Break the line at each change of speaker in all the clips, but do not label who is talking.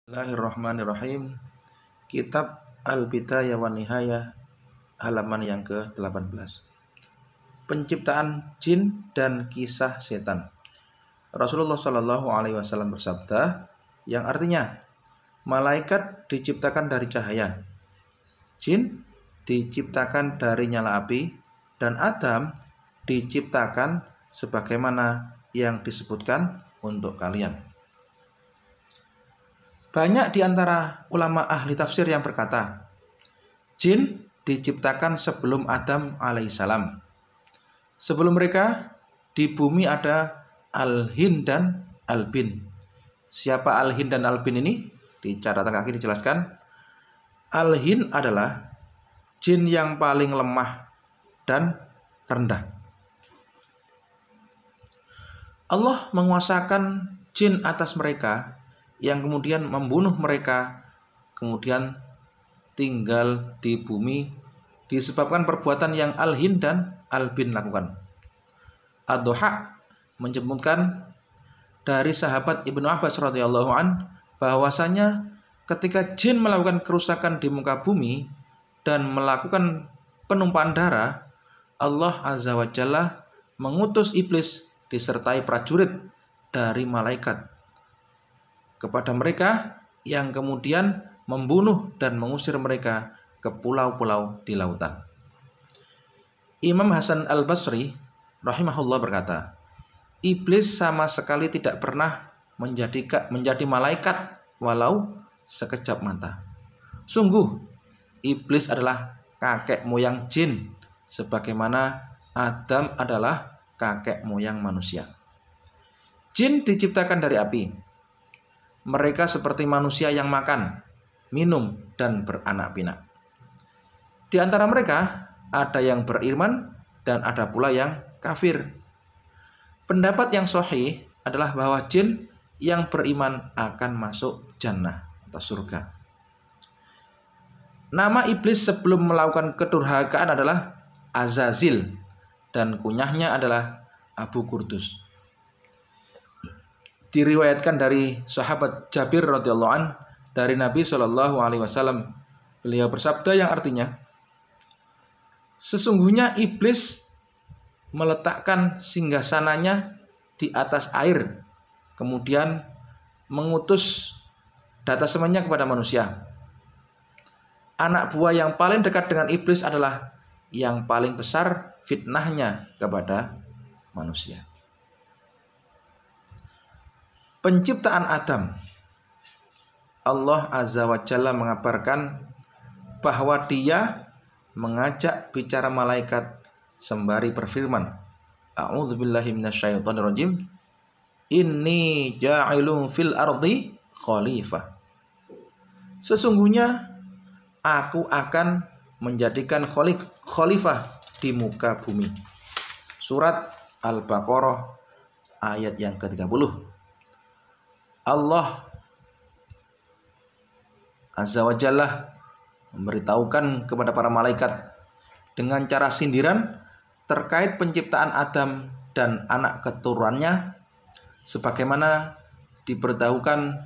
Bismillahirrahmanirrahim. Kitab Al-Bidayah wa Nihayah, halaman yang ke-18. Penciptaan jin dan kisah setan. Rasulullah Shallallahu alaihi wasallam bersabda, yang artinya malaikat diciptakan dari cahaya, jin diciptakan dari nyala api, dan Adam diciptakan sebagaimana yang disebutkan untuk kalian. Banyak di antara ulama ahli tafsir yang berkata, jin diciptakan sebelum Adam alaihissalam. Sebelum mereka, di bumi ada Al-Hin dan Al-Bin. Siapa Al-Hin dan Al-Bin ini? Di catatan kaki dijelaskan, Al-Hin adalah jin yang paling lemah dan rendah. Allah menguasakan jin atas mereka, yang kemudian membunuh mereka, kemudian tinggal di bumi disebabkan perbuatan yang Al-Hin dan Al-Bin lakukan. Ad-Duha menyebutkan dari sahabat Ibnu Abbas radhiyallahu an bahwasanya ketika jin melakukan kerusakan di muka bumi dan melakukan penumpahan darah, Allah Azza wa Jalla mengutus iblis disertai prajurit dari malaikat kepada mereka, yang kemudian membunuh dan mengusir mereka ke pulau-pulau di lautan. Imam Hasan Al-Basri rahimahullah berkata, iblis sama sekali tidak pernah menjadi malaikat walau sekejap mata. Sungguh, iblis adalah kakek moyang jin, sebagaimana Adam adalah kakek moyang manusia. Jin diciptakan dari api. Mereka seperti manusia yang makan, minum, dan beranak pinak. Di antara mereka ada yang beriman dan ada pula yang kafir. Pendapat yang sahih adalah bahwa jin yang beriman akan masuk jannah atau surga. Nama iblis sebelum melakukan kedurhakaan adalah Azazil, dan kunyahnya adalah Abu Qurdus. Diriwayatkan dari sahabat Jabir radhiyallahu an dari Nabi Shallallahu alaihi wasallam, beliau bersabda yang artinya, sesungguhnya iblis meletakkan singgasananya di atas air, kemudian mengutus datasemennya kepada manusia. Anak buah yang paling dekat dengan iblis adalah yang paling besar fitnahnya kepada manusia. Penciptaan Adam. Allah Azza wa Jalla mengabarkan bahwa Dia mengajak bicara malaikat sembari berfirman, A'udzubillahi minasyaitonirrajim, Inni ja'ilun fil ardi khalifah. Sesungguhnya aku akan menjadikan khalifah di muka bumi. Surat Al-Baqarah ayat yang ke-30. Allah Azza wa Jalla memberitahukan kepada para malaikat dengan cara sindiran terkait penciptaan Adam dan anak keturunannya, sebagaimana diberitahukan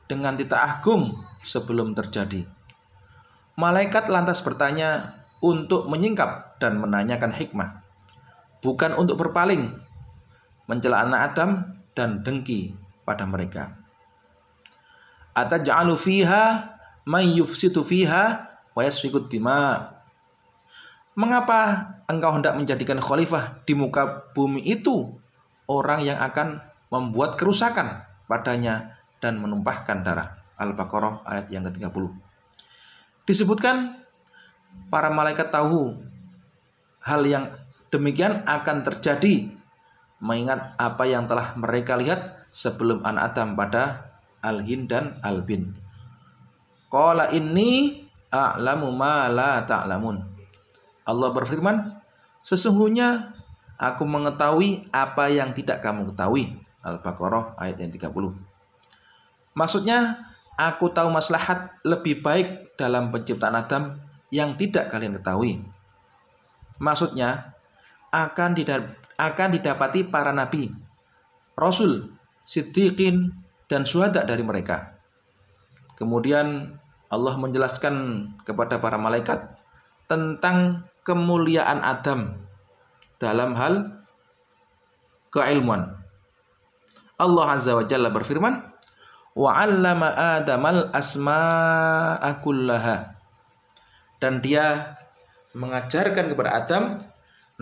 dengan titik agung sebelum terjadi. Malaikat lantas bertanya untuk menyingkap dan menanyakan hikmah, bukan untuk berpaling, mencela anak Adam dan dengki pada mereka. Ataj'alu fiha may yufsidu fiha wa yasfikud dima. Mengapa engkau hendak menjadikan khalifah di muka bumi itu orang yang akan membuat kerusakan padanya dan menumpahkan darah? Al-Baqarah ayat yang ke-30. Disebutkan para malaikat tahu hal yang demikian akan terjadi, mengingat apa yang telah mereka lihat sebelum anak Adam pada Al-Hin dan Al-Bin. Qala inni a'lamu ma la ta'lamun. Allah berfirman, sesungguhnya aku mengetahui apa yang tidak kamu ketahui. Al-Baqarah ayat yang 30. Maksudnya, aku tahu maslahat lebih baik dalam penciptaan Adam yang tidak kalian ketahui. Maksudnya, akan didapati para nabi, rasul, siddiqin, dan syuhada dari mereka. Kemudian Allah menjelaskan kepada para malaikat tentang kemuliaan Adam dalam hal keilmuan. Allah Azza wa Jalla berfirman, wa 'allama Adamal asma'a kullaha. Dan dia mengajarkan kepada Adam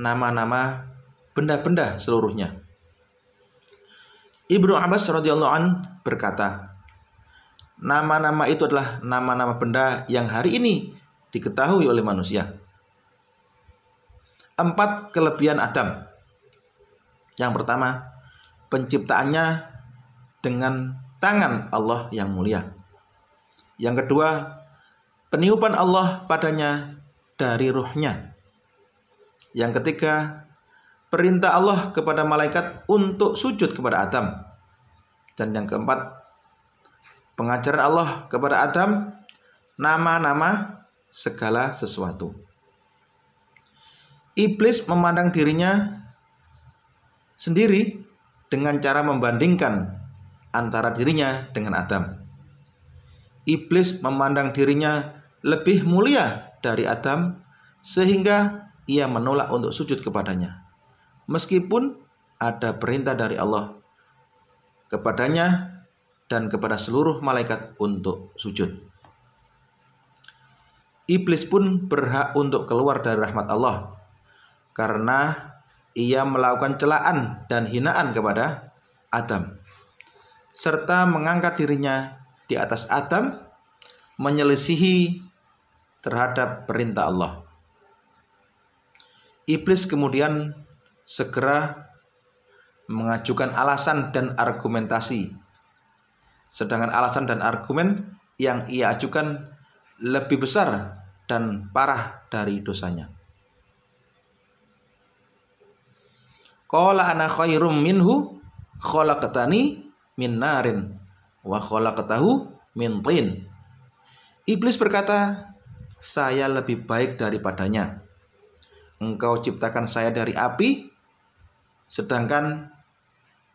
nama-nama benda-benda seluruhnya. Ibnu Abbas radhiyallahu an berkata, nama-nama itu adalah nama-nama benda yang hari ini diketahui oleh manusia. 4 kelebihan Adam. Yang pertama, penciptaannya dengan tangan Allah yang mulia. Yang kedua, peniupan Allah padanya dari ruhnya. Yang ketiga, perintah Allah kepada malaikat untuk sujud kepada Adam. Dan yang keempat, pengajaran Allah kepada Adam nama-nama segala sesuatu. Iblis memandang dirinya sendiri dengan cara membandingkan antara dirinya dengan Adam. Iblis memandang dirinya lebih mulia dari Adam sehingga ia menolak untuk sujud kepadanya, meskipun ada perintah dari Allah kepadanya dan kepada seluruh malaikat untuk sujud. Iblis pun berhak untuk keluar dari rahmat Allah karena ia melakukan celaan dan hinaan kepada Adam, serta mengangkat dirinya di atas Adam, menyelisihi terhadap perintah Allah. Iblis kemudian segera mengajukan alasan dan argumentasi, sedangkan alasan dan argumen yang ia ajukan lebih besar dan parah dari dosanya. Qala ana khairum minhu khalaqtani min narin wa khalaqtahu min tin. Iblis berkata, saya lebih baik daripadanya. Engkau ciptakan saya dari api, sedangkan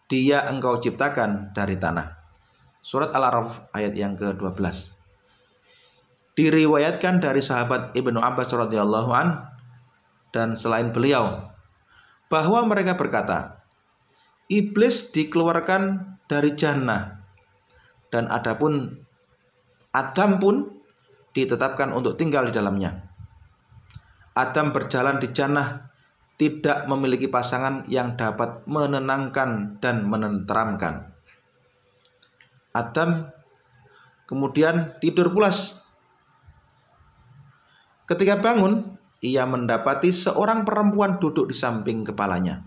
dia engkau ciptakan dari tanah. Surat Al-A'raf ayat yang ke-12. Diriwayatkan dari sahabat Ibnu Abbas radhiyallahu an dan selain beliau bahwa mereka berkata, iblis dikeluarkan dari jannah dan adapun Adam pun ditetapkan untuk tinggal di dalamnya. Adam berjalan di jannah tidak memiliki pasangan yang dapat menenangkan dan menenteramkan. Adam kemudian tidur pulas. Ketika bangun, ia mendapati seorang perempuan duduk di samping kepalanya.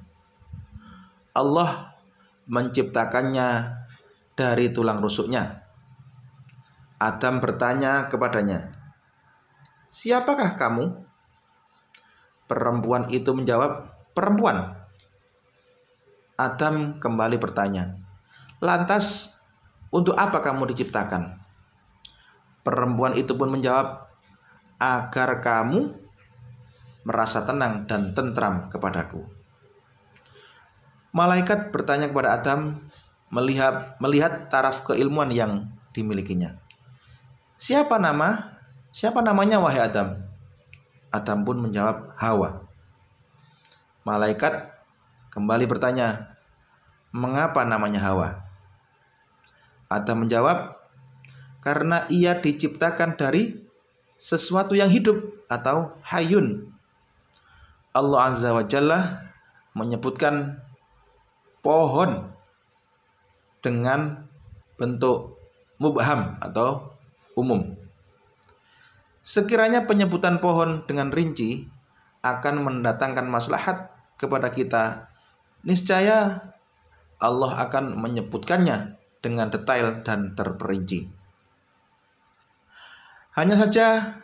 Allah menciptakannya dari tulang rusuknya. Adam bertanya kepadanya, siapakah kamu? Perempuan itu menjawab, perempuan. Adam kembali bertanya, lantas untuk apa kamu diciptakan? Perempuan itu pun menjawab, agar kamu merasa tenang dan tentram kepadaku. Malaikat bertanya kepada Adam melihat taraf keilmuan yang dimilikinya. Siapa namanya wahai Adam? Adam pun menjawab, Hawa. Malaikat kembali bertanya, mengapa namanya Hawa? Adam menjawab, karena ia diciptakan dari sesuatu yang hidup atau hayun. Allah Azza wa Jalla menyebutkan pohon dengan bentuk mubham atau umum. Sekiranya penyebutan pohon dengan rinci akan mendatangkan maslahat kepada kita, niscaya Allah akan menyebutkannya dengan detail dan terperinci. Hanya saja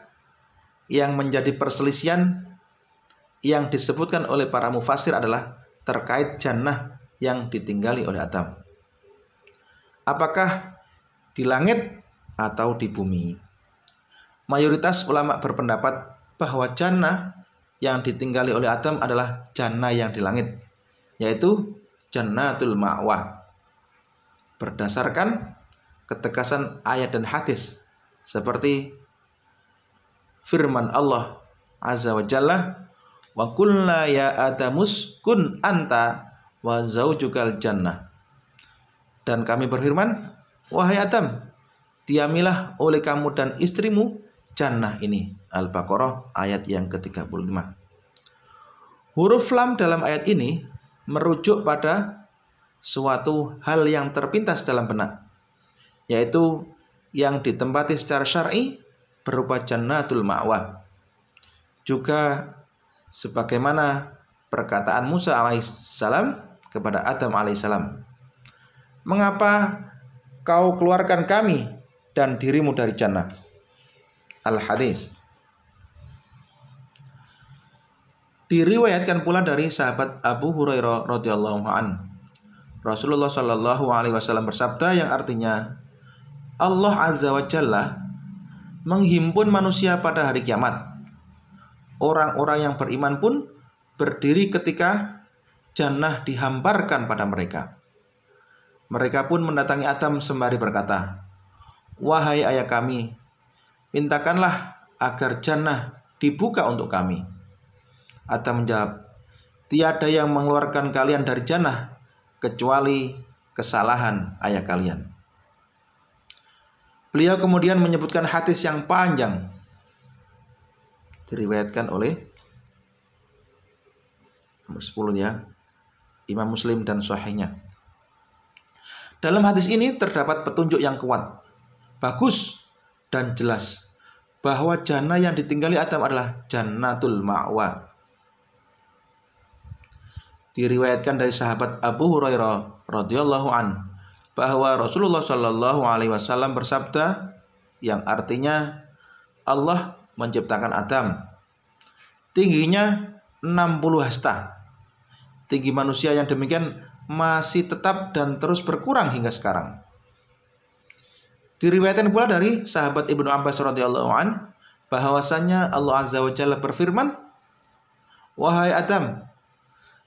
yang menjadi perselisihan yang disebutkan oleh para mufassir adalah terkait jannah yang ditinggali oleh Adam. Apakah di langit atau di bumi? Mayoritas ulama berpendapat bahwa jannah yang ditinggali oleh Adam adalah jannah yang di langit, yaitu Jannatul Ma'wa. Berdasarkan ketegasan ayat dan hadis seperti firman Allah Azza wa Jalla, wa qulna ya Adamus kun anta wa zaujukal jannah. Dan kami berfirman, wahai Adam, diamilah oleh kamu dan istrimu jannah ini. Al-Baqarah ayat yang ke-35. Huruf lam dalam ayat ini merujuk pada suatu hal yang terpintas dalam benak, yaitu yang ditempati secara syar'i berupa jannatul ma'wa. Juga sebagaimana perkataan Musa alaihissalam kepada Adam alaihissalam, mengapa kau keluarkan kami dan dirimu dari jannah? Al-Hadis. Diriwayatkan pula dari sahabat Abu Hurairah radhiyallahu an, Rasulullah shallallahu alaihi wasallam bersabda yang artinya, Allah Azza wa Jalla menghimpun manusia pada hari kiamat. Orang-orang yang beriman pun berdiri ketika jannah dihamparkan pada mereka. Mereka pun mendatangi Adam sembari berkata, wahai ayah kami, mintakanlah agar jannah dibuka untuk kami. Adam menjawab, tiada yang mengeluarkan kalian dari jannah kecuali kesalahan ayah kalian. Beliau kemudian menyebutkan hadis yang panjang, diriwayatkan oleh nomor 10 ya, Imam Muslim dan sahihnya. Dalam hadis ini terdapat petunjuk yang kuat, bagus dan jelas bahwa jannah yang ditinggali Adam adalah jannatul ma'wa. Diriwayatkan dari sahabat Abu Hurairah radhiyallahu an bahwa Rasulullah shallallahu alaihi wasallam bersabda yang artinya, Allah menciptakan Adam, tingginya 60 hasta. Tinggi manusia yang demikian masih tetap dan terus berkurang hingga sekarang. Diriwayatkan pula dari sahabat Ibnu Abbas radhiyallahu an bahwasanya Allah Azza wa Jalla berfirman, wahai Adam,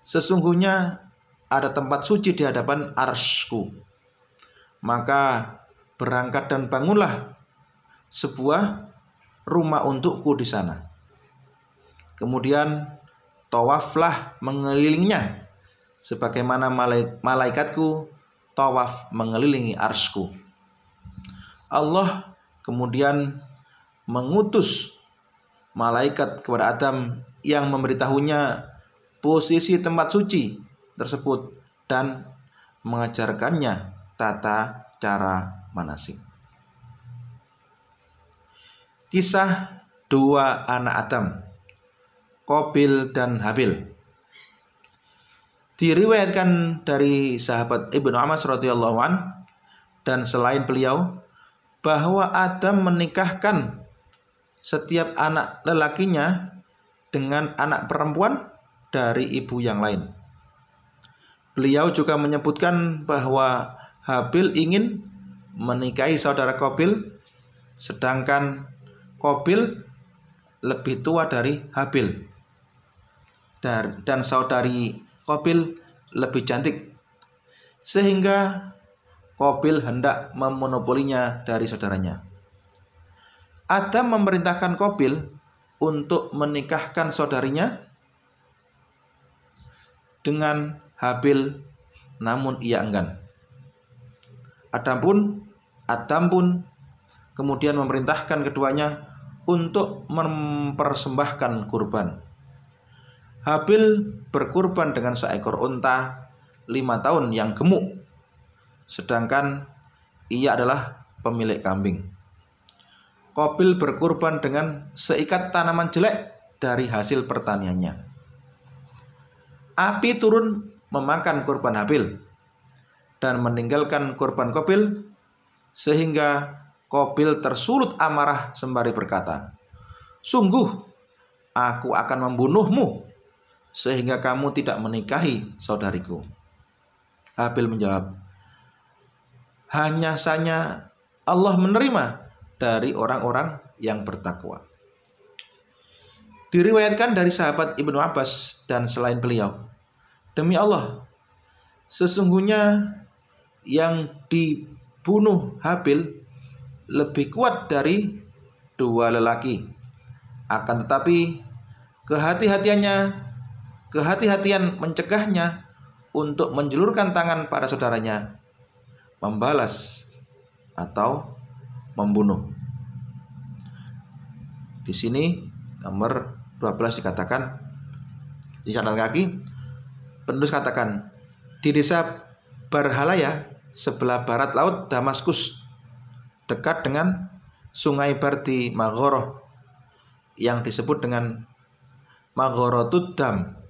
sesungguhnya ada tempat suci di hadapan arsy-Ku. Maka berangkat dan bangunlah sebuah rumah untukku di sana. Kemudian tawaflah mengelilinginya, sebagaimana malaikatku tawaf mengelilingi arsy-Ku. Allah kemudian mengutus malaikat kepada Adam yang memberitahunya posisi tempat suci tersebut dan mengajarkannya tata cara manasik. Kisah dua anak Adam, Qabil dan Habil. Diriwayatkan dari sahabat Ibnu Abbas radhiyallahu an dan selain beliau bahwa Adam menikahkan setiap anak lelakinya dengan anak perempuan dari ibu yang lain. Beliau juga menyebutkan bahwa Habil ingin menikahi saudara Qabil, sedangkan Qabil lebih tua dari Habil, dan saudari Qabil lebih cantik, sehingga Qabil hendak memonopolinya dari saudaranya. Adam memerintahkan Qabil untuk menikahkan saudarinya dengan Habil, namun ia enggan. Adam pun kemudian memerintahkan keduanya untuk mempersembahkan kurban. Habil berkurban dengan seekor unta 5 tahun yang gemuk, sedangkan ia adalah pemilik kambing. Qabil berkurban dengan seikat tanaman jelek dari hasil pertaniannya. Api turun memakan kurban Habil dan meninggalkan kurban Qabil, sehingga Qabil tersulut amarah sembari berkata, sungguh aku akan membunuhmu sehingga kamu tidak menikahi saudariku. Habil menjawab, hanya saja Allah menerima dari orang-orang yang bertakwa. Diriwayatkan dari sahabat Ibnu Abbas dan selain beliau, demi Allah, sesungguhnya yang dibunuh Habil lebih kuat dari 2 lelaki. Akan tetapi kehati-hatian mencegahnya untuk menjulurkan tangan pada saudaranya, membalas atau membunuh. Di sini nomor 12 dikatakan, di catatan kaki penulis katakan, di desa Barhalaya sebelah barat laut Damaskus, dekat dengan sungai Bardi Maghoroh yang disebut dengan Maghorotud Dam.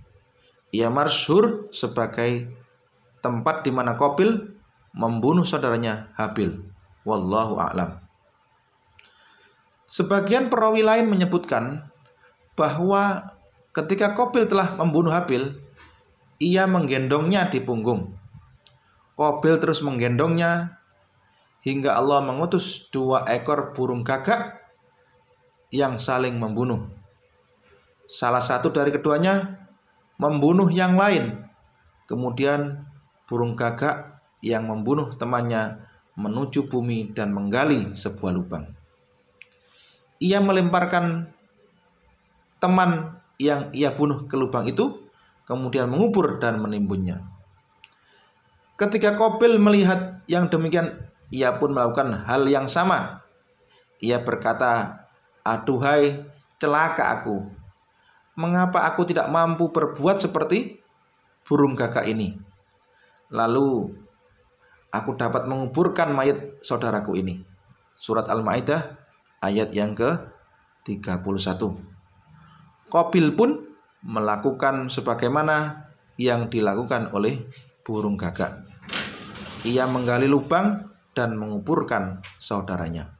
Ia masyhur sebagai tempat di mana Qabil membunuh saudaranya Habil. Wallahu a'lam. Sebagian perawi lain menyebutkan bahwa ketika Qabil telah membunuh Habil, ia menggendongnya di punggung. Qabil terus menggendongnya hingga Allah mengutus 2 ekor burung gagak yang saling membunuh. Salah satu dari keduanya membunuh yang lain. Kemudian burung gagak yang membunuh temannya menuju bumi dan menggali sebuah lubang. Ia melemparkan teman yang ia bunuh ke lubang itu, kemudian mengubur dan menimbunnya. Ketika Qabil melihat yang demikian, ia pun melakukan hal yang sama. Ia berkata, "Aduhai, celaka aku. Mengapa aku tidak mampu berbuat seperti burung gagak ini? Lalu aku dapat menguburkan mayat saudaraku ini." Surat Al-Maidah ayat yang ke-31. Qabil pun melakukan sebagaimana yang dilakukan oleh burung gagak. Ia menggali lubang dan menguburkan saudaranya.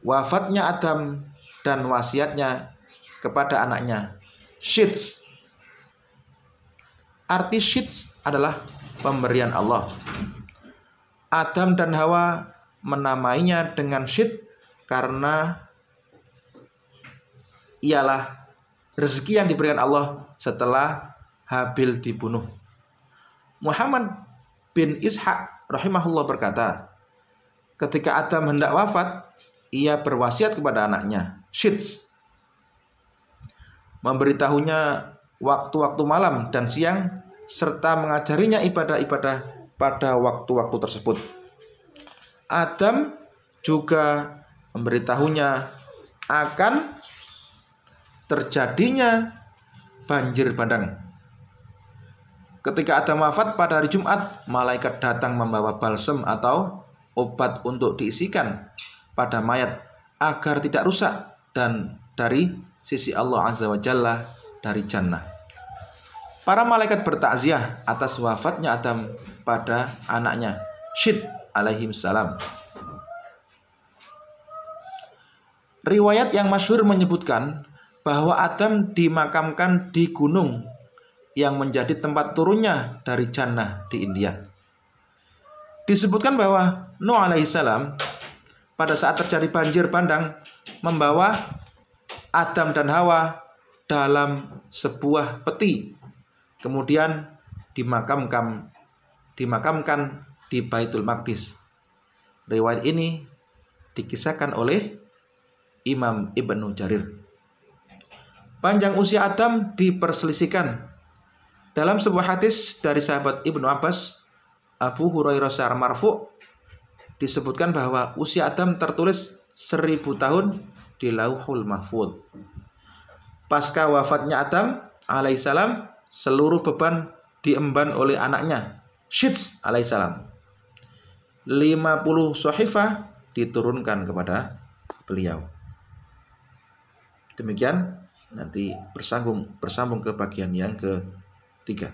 Wafatnya Adam dan wasiatnya kepada anaknya Syits. Arti Syits adalah pemberian Allah. Adam dan Hawa menamainya dengan Syit karena ialah rezeki yang diberikan Allah setelah Habil dibunuh. Muhammad bin Ishaq rahimahullah berkata, ketika Adam hendak wafat, ia berwasiat kepada anaknya Syits, memberitahunya waktu-waktu malam dan siang, serta mengajarinya ibadah-ibadah pada waktu-waktu tersebut. Adam juga memberitahunya akan terjadinya banjir bandang. Ketika Adam wafat pada hari Jumat, malaikat datang membawa balsem atau obat untuk diisikan pada mayat agar tidak rusak dan dari sisi Allah Azza wa Jalla dari jannah. Para malaikat bertakziah atas wafatnya Adam pada anaknya Syit alaihi salam. Riwayat yang masyhur menyebutkan bahwa Adam dimakamkan di gunung yang menjadi tempat turunnya dari jannah di India. Disebutkan bahwa Nuh alaihissalam pada saat terjadi banjir bandang membawa Adam dan Hawa dalam sebuah peti, kemudian dimakamkan di Baitul Maqdis. Riwayat ini dikisahkan oleh Imam Ibnu Jarir. Panjang usia Adam diperselisihkan. Dalam sebuah hadis dari sahabat Ibnu Abbas, Abu Hurairah secara marfu' disebutkan bahwa usia Adam tertulis 1000 tahun di Lauhul Mahfuz. Pasca wafatnya Adam alaihissalam, seluruh beban diemban oleh anaknya Syits alaihissalam. 50 shahifah diturunkan kepada beliau. Demikian, nanti bersambung ke bagian yang ketiga.